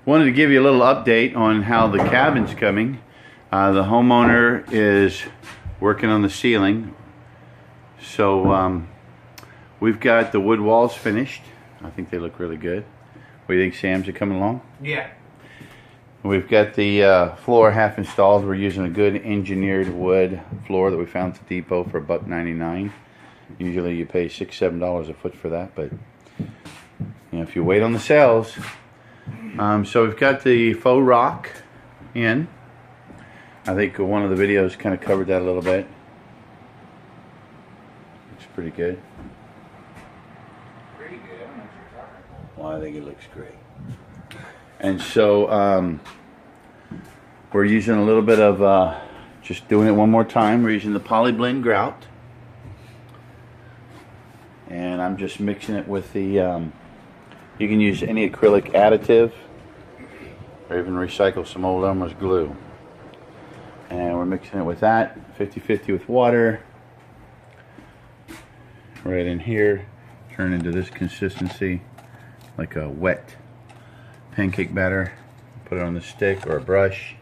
Wanted to give you a little update on how the cabin's coming. The homeowner is working on the ceiling. So we've got the wood walls finished. I think they look really good. What do you think, Sam's? Are coming along? Yeah. We've got the floor half installed. We're using a good engineered wood floor that we found at the depot for $1.99. Usually you pay $6-7 a foot for that, but you know, if you wait on the sales. So we've got the faux rock in. I think one of the videos kind of covered that a little bit. Looks pretty good. Pretty good. I don't know what you're talking about. Well, I think it looks great. And so we're using a little bit of, just doing it one more time, we're using the polyblend grout. And I'm just mixing it with the, you can use any acrylic additive or even recycle some old Elmer's glue. And we're mixing it with that, 50-50 with water. Right in here, turn into this consistency, like a wet pancake batter. Put it on the stick or a brush.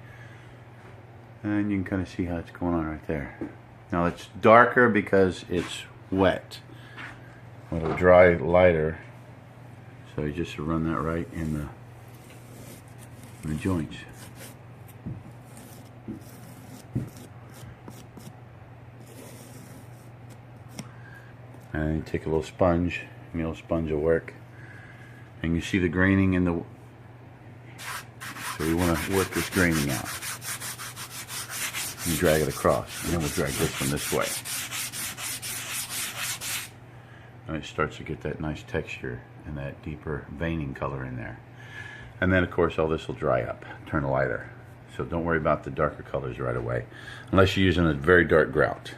And you can kind of see how it's going on right there. Now it's darker because it's wet. It'll dry lighter. So you just run that right in the joints. And you take a little sponge, and a little sponge will work. And you see the graining in the, so you want to work this graining out. You drag it across, and then we'll drag this one this way. And it starts to get that nice texture and that deeper veining color in there. And then of course all this will dry up, turn lighter. So don't worry about the darker colors right away, unless you're using a very dark grout.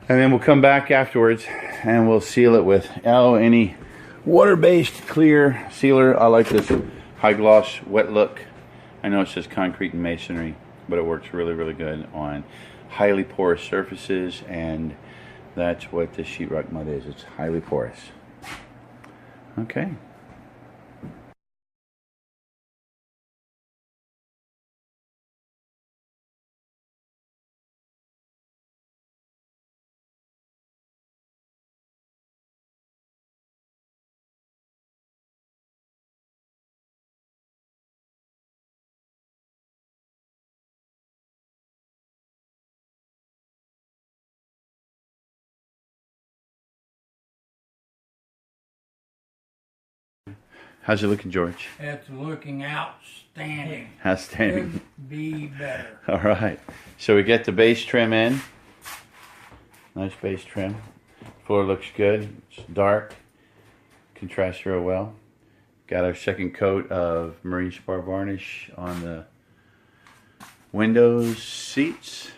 And then we'll come back afterwards and we'll seal it with any water-based clear sealer. I like this high gloss wet look. I know it says concrete and masonry, but it works really, really good on highly porous surfaces, and that's what the sheetrock mud is. It's highly porous. Okay. How's it looking, George? It's looking outstanding. Outstanding. Could be better. All right. So we get the base trim in. Nice base trim. Floor looks good. It's dark. Contrasts real well. Got our second coat of marine spar varnish on the windows, seats,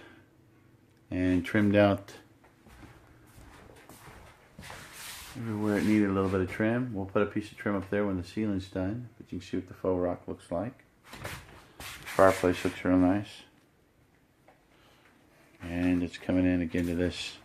and trimmed out everywhere it needed a little bit of trim. We'll put a piece of trim up there when the ceiling's done, but you can see what the faux rock looks like. Fireplace looks real nice. And it's coming in again to this